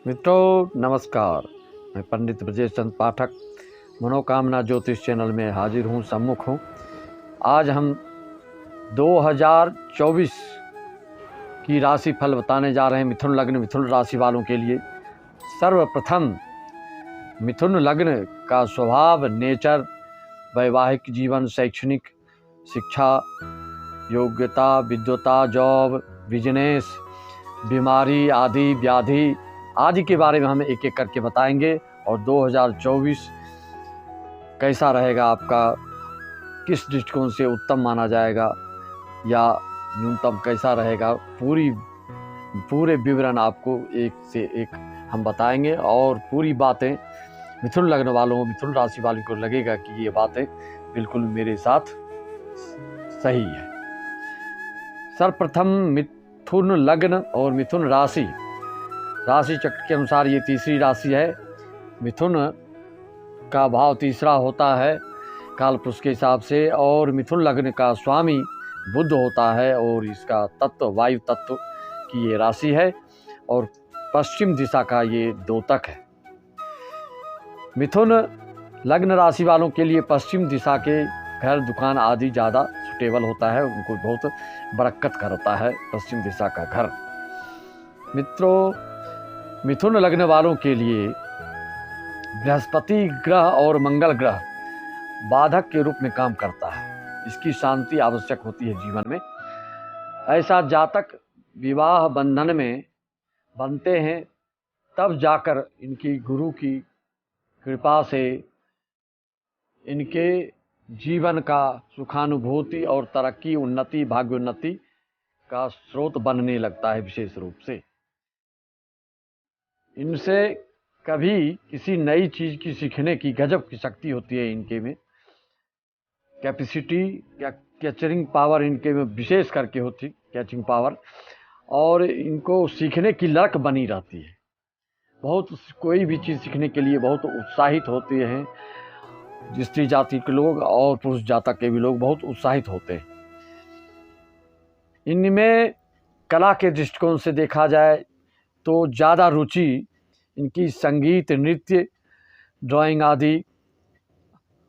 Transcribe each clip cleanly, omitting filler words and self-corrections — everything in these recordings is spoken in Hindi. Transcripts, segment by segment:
मित्रों नमस्कार। मैं पंडित ब्रजेश चंद्र पाठक मनोकामना ज्योतिष चैनल में हाजिर हूँ, सम्मुख हूँ। आज हम 2024 की राशि फल बताने जा रहे हैं मिथुन लग्न मिथुन राशि वालों के लिए। सर्वप्रथम मिथुन लग्न का स्वभाव, नेचर, वैवाहिक जीवन, शैक्षणिक शिक्षा, योग्यता, विद्वता, जॉब, बिजनेस, बीमारी आदि, व्याधि आदि के बारे में हम एक एक करके बताएंगे। और 2024 कैसा रहेगा आपका, किस दृष्टिकोण से उत्तम माना जाएगा या न्यूनतम कैसा रहेगा, पूरे विवरण आपको एक से एक हम बताएंगे। और पूरी बातें मिथुन लग्न वालों, मिथुन राशि वालों को लगेगा कि ये बातें बिल्कुल मेरे साथ सही है। सर्वप्रथम मिथुन लग्न और मिथुन राशि चक्र के अनुसार ये तीसरी राशि है। मिथुन का भाव तीसरा होता है कालपुरुष के हिसाब से, और मिथुन लग्न का स्वामी बुध होता है और इसका तत्व वायु तत्व की ये राशि है और पश्चिम दिशा का ये द्योतक है। मिथुन लग्न राशि वालों के लिए पश्चिम दिशा के घर, दुकान आदि ज़्यादा सुटेबल होता है, उनको बहुत बरकत करता है पश्चिम दिशा का घर। मित्रों, मिथुन लग्न वालों के लिए बृहस्पति ग्रह और मंगल ग्रह बाधक के रूप में काम करता है। इसकी शांति आवश्यक होती है जीवन में। ऐसा जातक विवाह बंधन में बनते हैं, तब जाकर इनकी गुरु की कृपा से इनके जीवन का सुखानुभूति और तरक्की, उन्नति, भाग्योन्नति का स्रोत बनने लगता है। विशेष रूप से इनसे कभी किसी नई चीज़ की सीखने की गजब की शक्ति होती है। इनके में कैपेसिटी या कैचरिंग पावर इनके में विशेष करके होती, कैचिंग पावर, और इनको सीखने की लड़क बनी रहती है। बहुत कोई भी चीज़ सीखने के लिए बहुत उत्साहित होते हैं। स्त्री जाति के लोग और पुरुष जातक के भी लोग बहुत उत्साहित होते हैं। इनमें कला के दृष्टिकोण से देखा जाए तो ज़्यादा रुचि इनकी संगीत, नृत्य, ड्राइंग आदि,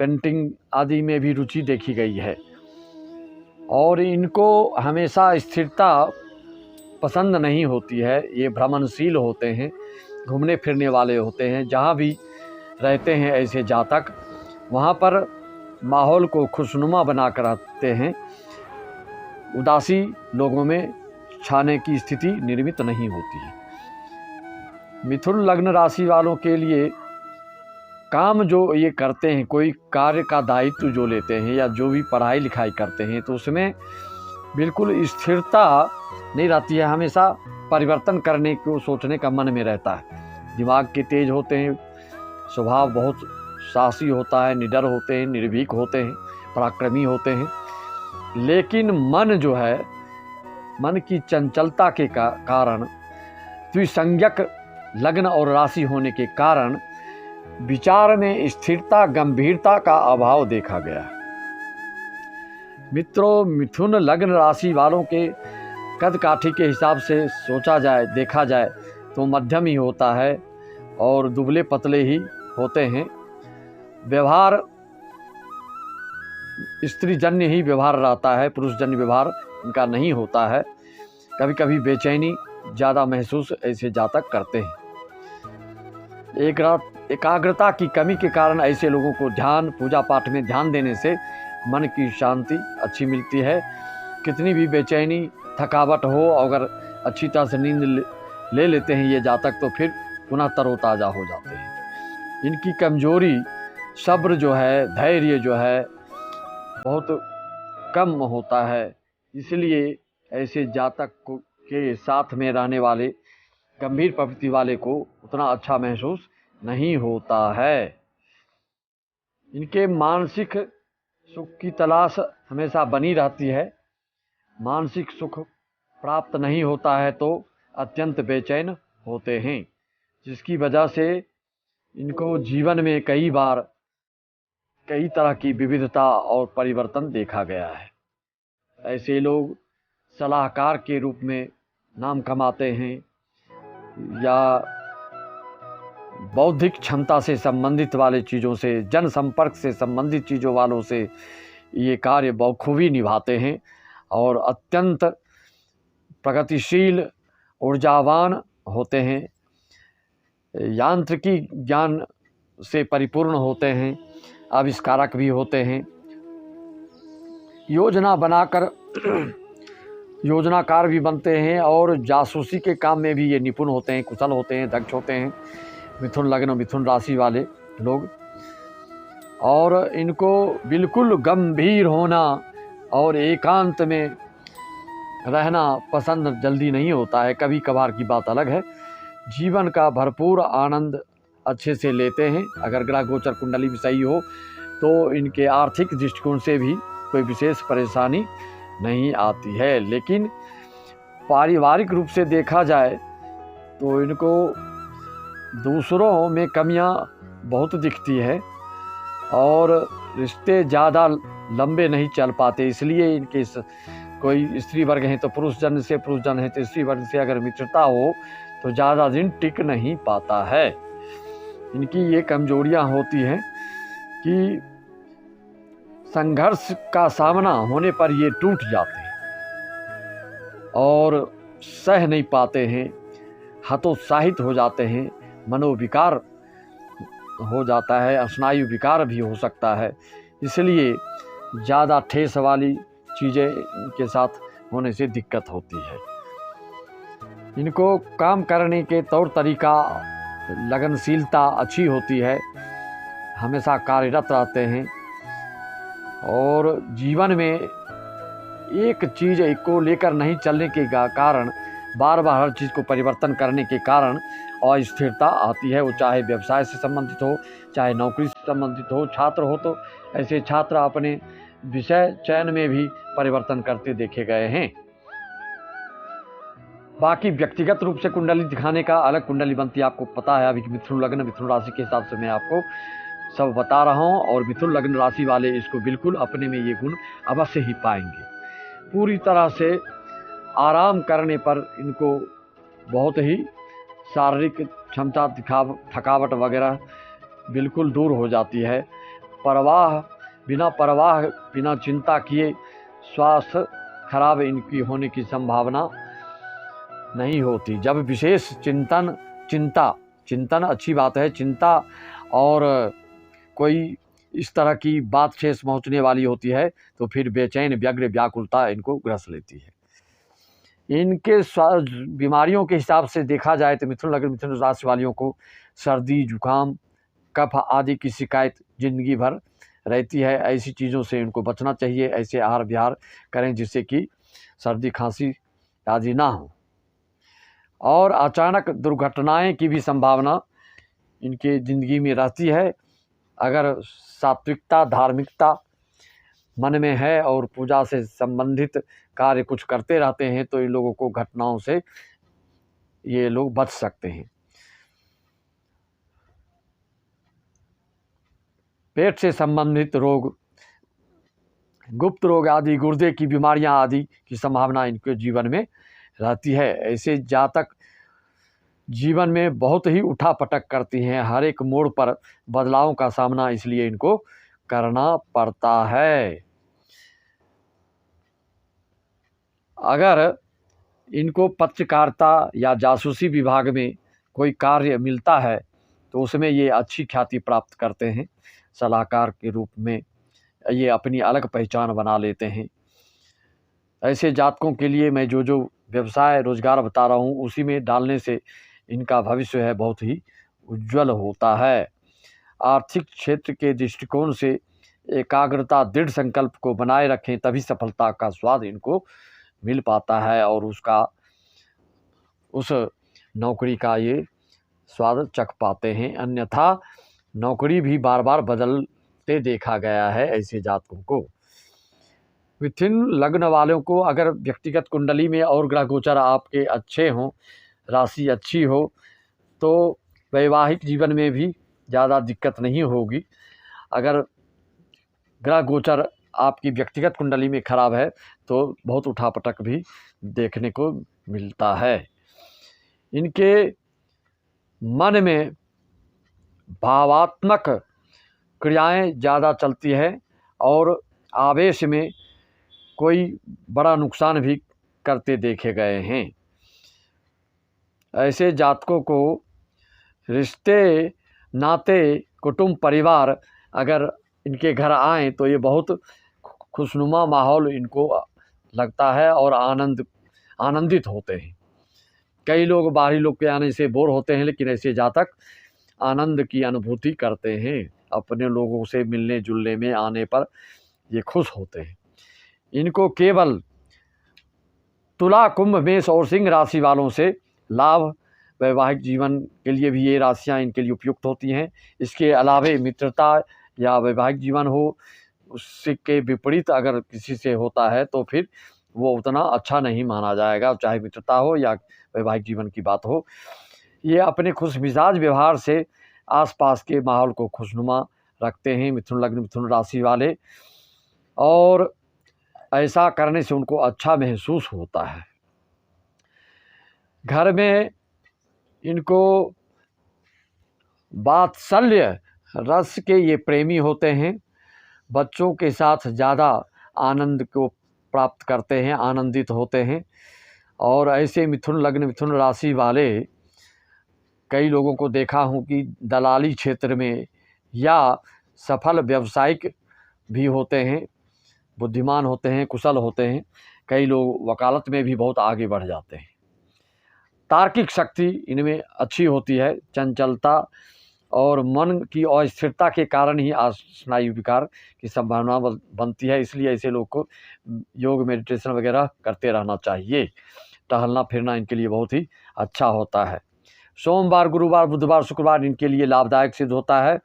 पेंटिंग आदि में भी रुचि देखी गई है। और इनको हमेशा स्थिरता पसंद नहीं होती है। ये भ्रमणशील होते हैं, घूमने फिरने वाले होते हैं। जहाँ भी रहते हैं ऐसे जातक, वहाँ पर माहौल को खुशनुमा बना कर रखते हैं। उदासी लोगों में छाने की स्थिति निर्मित नहीं होती है। मिथुन लग्न राशि वालों के लिए काम जो ये करते हैं, कोई कार्य का दायित्व जो लेते हैं या जो भी पढ़ाई लिखाई करते हैं, तो उसमें बिल्कुल स्थिरता नहीं रहती है। हमेशा परिवर्तन करने को सोचने का मन में रहता है। दिमाग के तेज होते हैं, स्वभाव बहुत साहसी होता है, निडर होते हैं, निर्भीक होते हैं, पराक्रमी होते हैं। लेकिन मन जो है, मन की चंचलता के कारण, द्विसंज्ञक लग्न और राशि होने के कारण विचार में स्थिरता, गंभीरता का अभाव देखा गया है। मित्रों, मिथुन लग्न राशि वालों के कद काठी के हिसाब से सोचा जाए, देखा जाए तो मध्यम ही होता है और दुबले पतले ही होते हैं। व्यवहार स्त्रीजन्य ही व्यवहार रहता है, पुरुषजन्य व्यवहार इनका नहीं होता है। कभी कभी बेचैनी ज़्यादा महसूस ऐसे जातक करते हैं। एकाग्रता की कमी के कारण ऐसे लोगों को ध्यान, पूजा पाठ में ध्यान देने से मन की शांति अच्छी मिलती है। कितनी भी बेचैनी, थकावट हो, अगर अच्छी तरह से नींद ले लेते हैं ये जातक, तो फिर पुनः तरोताज़ा हो जाते हैं। इनकी कमजोरी सब्र जो है, धैर्य जो है, बहुत कम होता है। इसलिए ऐसे जातक के साथ में रहने वाले, गंभीर प्रवृत्ति वाले को उतना अच्छा महसूस नहीं होता है। इनके मानसिक सुख की तलाश हमेशा बनी रहती है। मानसिक सुख प्राप्त नहीं होता है तो अत्यंत बेचैन होते हैं, जिसकी वजह से इनको जीवन में कई बार कई तरह की विविधता और परिवर्तन देखा गया है। ऐसे लोग सलाहकार के रूप में नाम कमाते हैं या बौद्धिक क्षमता से संबंधित वाले चीज़ों से, जनसंपर्क से संबंधित चीज़ों वालों से ये कार्य बखूबी निभाते हैं और अत्यंत प्रगतिशील, ऊर्जावान होते हैं, यांत्रिकी ज्ञान से परिपूर्ण होते हैं, आविष्कारक भी होते हैं, योजना बनाकर योजनाकार भी बनते हैं और जासूसी के काम में भी ये निपुण होते हैं, कुशल होते हैं, दक्ष होते हैं मिथुन लग्न, मिथुन राशि वाले लोग। और इनको बिल्कुल गंभीर होना और एकांत में रहना पसंद जल्दी नहीं होता है, कभी कभार की बात अलग है। जीवन का भरपूर आनंद अच्छे से लेते हैं। अगर ग्रह गोचर कुंडली भी सही हो तो इनके आर्थिक दृष्टिकोण से भी कोई विशेष परेशानी नहीं आती है, लेकिन पारिवारिक रूप से देखा जाए तो इनको दूसरों में कमियां बहुत दिखती है और रिश्ते ज़्यादा लंबे नहीं चल पाते। इसलिए इनके कोई स्त्री वर्ग हैं तो पुरुष जन से, पुरुष जन है तो स्त्री वर्ग से अगर मित्रता हो तो ज़्यादा दिन टिक नहीं पाता है। इनकी ये कमजोरियां होती हैं कि संघर्ष का सामना होने पर ये टूट जाते हैं और सह नहीं पाते हैं, हतोत्साहित हो जाते हैं, मनोविकार हो जाता है, स्नायु विकार भी हो सकता है। इसलिए ज़्यादा ठेस वाली चीज़ें इनके साथ होने से दिक्कत होती है। इनको काम करने के तौर तरीका, लगनशीलता अच्छी होती है, हमेशा कार्यरत रहते हैं और जीवन में एक चीज़ को लेकर नहीं चलने के कारण, बार बार हर चीज़ को परिवर्तन करने के कारण अस्थिरता आती है। वो चाहे व्यवसाय से संबंधित हो, चाहे नौकरी से संबंधित हो, छात्र हो तो ऐसे छात्र अपने विषय चयन में भी परिवर्तन करते देखे गए हैं। बाकी व्यक्तिगत रूप से कुंडली दिखाने का अलग कुंडली बनती है, आपको पता है। अभी मिथुन लग्न, मिथुन राशि के हिसाब से मैं आपको सब बता रहा हूँ और मिथुन लग्न राशि वाले इसको बिल्कुल अपने में ये गुण अवश्य ही पाएंगे। पूरी तरह से आराम करने पर इनको बहुत ही शारीरिक क्षमता, थकावट वगैरह बिल्कुल दूर हो जाती है। बिना चिंता किए स्वास्थ्य खराब इनकी होने की संभावना नहीं होती। जब विशेष चिंतन अच्छी बात है, चिंता और कोई इस तरह की बात शेष पहुँचने वाली होती है तो फिर बेचैन, व्यग्र, व्याकुलता इनको ग्रस लेती है। इनके बीमारियों के हिसाब से देखा जाए तो मिथुन लग्न, मिथुन राशि वालियों को सर्दी, जुकाम, कफ आदि की शिकायत जिंदगी भर रहती है। ऐसी चीज़ों से इनको बचना चाहिए। ऐसे आहार विहार करें जिससे कि सर्दी, खांसी आदि ना हो। और अचानक दुर्घटनाएं की भी संभावना इनके ज़िंदगी में रहती है। अगर सात्विकता, धार्मिकता मन में है और पूजा से संबंधित कार्य कुछ करते रहते हैं तो इन लोगों को घटनाओं से ये लोग बच सकते हैं। पेट से संबंधित रोग, गुप्त रोग आदि, गुर्दे की बीमारियां आदि की संभावना इनके जीवन में रहती है। ऐसे जातक जीवन में बहुत ही उठापटक करती हैं, हर एक मोड़ पर बदलावों का सामना इसलिए इनको करना पड़ता है। अगर इनको पत्रकारिता या जासूसी विभाग में कोई कार्य मिलता है तो उसमें ये अच्छी ख्याति प्राप्त करते हैं। सलाहकार के रूप में ये अपनी अलग पहचान बना लेते हैं। ऐसे जातकों के लिए मैं जो व्यवसाय रोजगार बता रहा हूँ उसी में डालने से इनका भविष्य है बहुत ही उज्जवल होता है। आर्थिक क्षेत्र के दृष्टिकोण से एकाग्रता, दृढ़ संकल्प को बनाए रखें तभी सफलता का स्वाद इनको मिल पाता है और उस नौकरी का ये स्वाद चख पाते हैं। अन्यथा नौकरी भी बार बार बदलते देखा गया है ऐसे जातकों को। मिथुन लग्न वालों को अगर व्यक्तिगत कुंडली में और ग्रह गोचर आपके अच्छे हों, राशि अच्छी हो तो वैवाहिक जीवन में भी ज़्यादा दिक्कत नहीं होगी। अगर ग्रह गोचर आपकी व्यक्तिगत कुंडली में खराब है तो बहुत उठापटक भी देखने को मिलता है। इनके मन में भावात्मक क्रियाएं ज़्यादा चलती है और आवेश में कोई बड़ा नुकसान भी करते देखे गए हैं। ऐसे जातकों को रिश्ते, नाते, कुटुंब, परिवार अगर इनके घर आएँ तो ये बहुत खुशनुमा माहौल इनको लगता है और आनंदित होते हैं। कई लोग बाहरी लोग के आने से बोर होते हैं, लेकिन ऐसे जातक आनंद की अनुभूति करते हैं। अपने लोगों से मिलने जुलने में आने पर ये खुश होते हैं। इनको केवल तुला, कुंभ, मेष और सिंह राशि वालों से लाभ, वैवाहिक जीवन के लिए भी ये राशियां इनके लिए उपयुक्त होती हैं। इसके अलावे मित्रता या वैवाहिक जीवन हो, उसके विपरीत अगर किसी से होता है तो फिर वो उतना अच्छा नहीं माना जाएगा, चाहे मित्रता हो या वैवाहिक जीवन की बात हो। ये अपने खुशमिजाज व्यवहार से आसपास के माहौल को खुशनुमा रखते हैं, मिथुन लग्न मिथुन राशि वाले, और ऐसा करने से उनको अच्छा महसूस होता है। घर में इनको वात्सल्य रस के ये प्रेमी होते हैं। बच्चों के साथ ज़्यादा आनंद को प्राप्त करते हैं, आनंदित होते हैं। और ऐसे मिथुन लग्न मिथुन राशि वाले कई लोगों को देखा हूँ कि दलाली क्षेत्र में या सफल व्यावसायिक भी होते हैं, बुद्धिमान होते हैं, कुशल होते हैं। कई लोग वकालत में भी बहुत आगे बढ़ जाते हैं। तार्किक शक्ति इनमें अच्छी होती है। चंचलता और मन की अस्थिरता के कारण ही स्नायु विकार की संभावना बनती है। इसलिए ऐसे लोग को योग, मेडिटेशन वगैरह करते रहना चाहिए। टहलना फिरना इनके लिए बहुत ही अच्छा होता है। सोमवार, गुरुवार, बुधवार, शुक्रवार इनके लिए लाभदायक सिद्ध होता है।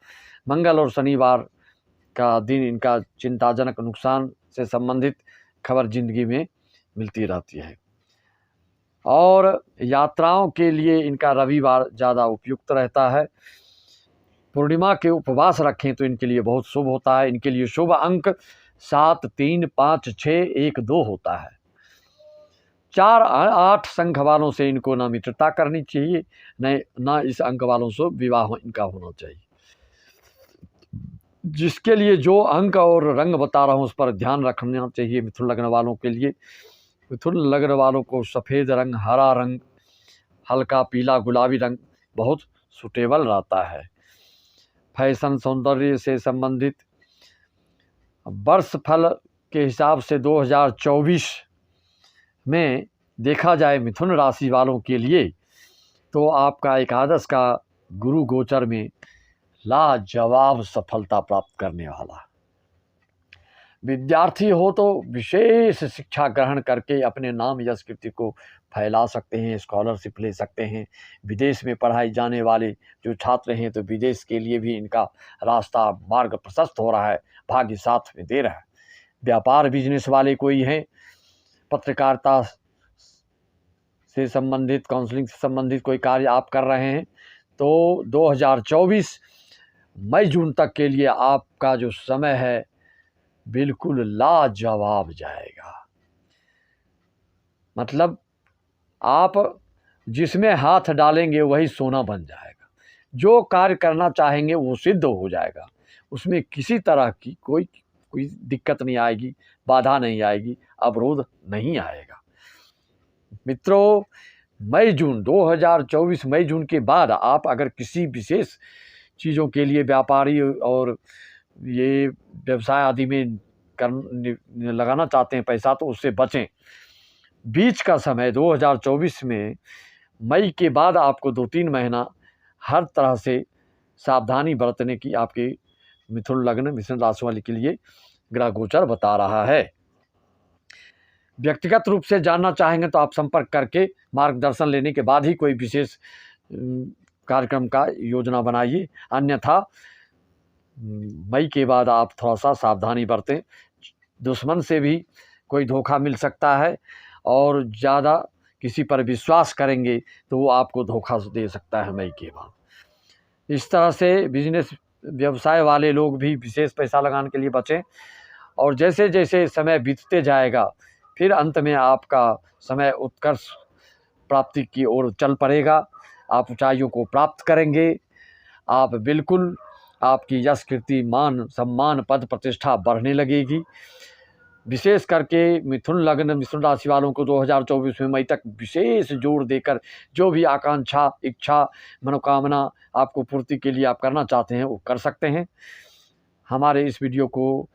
मंगल और शनिवार का दिन इनका चिंताजनक नुकसान से संबंधित खबर जिंदगी में मिलती रहती है। और यात्राओं के लिए इनका रविवार ज़्यादा उपयुक्त रहता है। पूर्णिमा के उपवास रखें तो इनके लिए बहुत शुभ होता है। इनके लिए शुभ अंक 7, 3, 5, 6, 1, 2 होता है। 4, 8 संख्या वालों से इनको ना मित्रता करनी चाहिए, ना इस अंक वालों से विवाह इनका होना चाहिए। जिसके लिए जो अंक और रंग बता रहा हूँ उस पर ध्यान रखना चाहिए मिथुन लग्न वालों के लिए। मिथुन लग्न वालों को सफ़ेद रंग, हरा रंग, हल्का पीला, गुलाबी रंग बहुत सूटेबल रहता है। फैशन, सौंदर्य से संबंधित वर्ष फल के हिसाब से 2024 में देखा जाए मिथुन राशि वालों के लिए तो आपका एकादश का गुरु गोचर में लाजवाब सफलता प्राप्त करने वाला। विद्यार्थी हो तो विशेष शिक्षा ग्रहण करके अपने नाम यश कीर्ति को फैला सकते हैं, स्कॉलरशिप ले सकते हैं। विदेश में पढ़ाई जाने वाले जो छात्र हैं तो विदेश के लिए भी इनका रास्ता, मार्ग प्रशस्त हो रहा है, भाग्य साथ में दे रहा है। व्यापार बिजनेस वाले कोई हैं, पत्रकारिता से संबंधित, काउंसलिंग से संबंधित कोई कार्य आप कर रहे हैं तो 2024 मई जून तक के लिए आपका जो समय है बिल्कुल लाजवाब जाएगा। मतलब आप जिसमें हाथ डालेंगे वही सोना बन जाएगा। जो कार्य करना चाहेंगे वो सिद्ध हो जाएगा। उसमें किसी तरह की कोई दिक्कत नहीं आएगी, बाधा नहीं आएगी, अवरोध नहीं आएगा। मित्रों, मई जून 2024 मई जून के बाद आप अगर किसी विशेष चीज़ों के लिए, व्यापारी और ये व्यवसाय आदि में लगाना चाहते हैं पैसा, तो उससे बचें। बीच का समय 2024 में मई के बाद आपको 2-3 महीना हर तरह से सावधानी बरतने की आपके मिथुन लग्न मिथुन राशि वाले के लिए ग्रह गोचर बता रहा है। व्यक्तिगत रूप से जानना चाहेंगे तो आप संपर्क करके मार्गदर्शन लेने के बाद ही कोई विशेष कार्यक्रम का योजना बनाइए। अन्यथा मई के बाद आप थोड़ा सा सावधानी बरतें। दुश्मन से भी कोई धोखा मिल सकता है और ज़्यादा किसी पर विश्वास करेंगे तो वो आपको धोखा दे सकता है मई के बाद। इस तरह से बिजनेस व्यवसाय वाले लोग भी विशेष पैसा लगाने के लिए बचें। और जैसे जैसे समय बीतते जाएगा फिर अंत में आपका समय उत्कर्ष प्राप्ति की ओर चल पड़ेगा। आप ऊंचाइयों को प्राप्त करेंगे। आप बिल्कुल, आपकी यश कीर्ति मान सम्मान पद प्रतिष्ठा बढ़ने लगेगी। विशेष करके मिथुन लग्न मिथुन राशि वालों को 2024 में मई तक विशेष जोर देकर जो भी आकांक्षा इच्छा मनोकामना आपको पूर्ति के लिए आप करना चाहते हैं वो कर सकते हैं। हमारे इस वीडियो को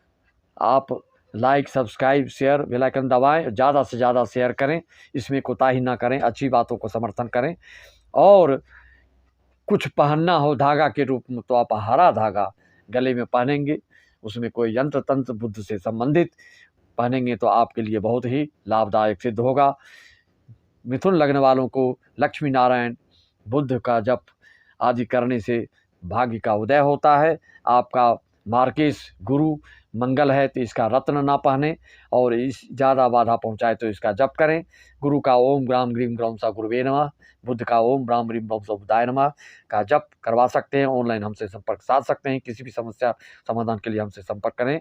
आप like subscribe share bell icon दबाएं, ज़्यादा से ज़्यादा शेयर करें, इसमें कोताही ना करें, अच्छी बातों को समर्थन करें। और कुछ पहनना हो धागा के रूप में तो आप हरा धागा गले में पहनेंगे, उसमें कोई यंत्र तंत्र बुद्ध से संबंधित पहनेंगे तो आपके लिए बहुत ही लाभदायक सिद्ध होगा। मिथुन लगने वालों को लक्ष्मी नारायण बुद्ध का जप आदि करने से भाग्य का उदय होता है। आपका मार्केश गुरु मंगल है तो इसका रत्न ना पहने और इस ज़्यादा बाधा पहुंचाए तो इसका जप करें। गुरु का ओम ग्राम ग्रीम ग्रौम सा गुरुवे नमः, बुद्ध का ओम ग्राम ग्रीम ग्रौम सा बुद्धाय नमः का जप करवा सकते हैं। ऑनलाइन हमसे संपर्क साध सकते हैं। किसी भी समस्या समाधान के लिए हमसे संपर्क करें।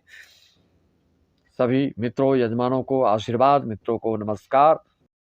सभी मित्रों यजमानों को आशीर्वाद, मित्रों को नमस्कार।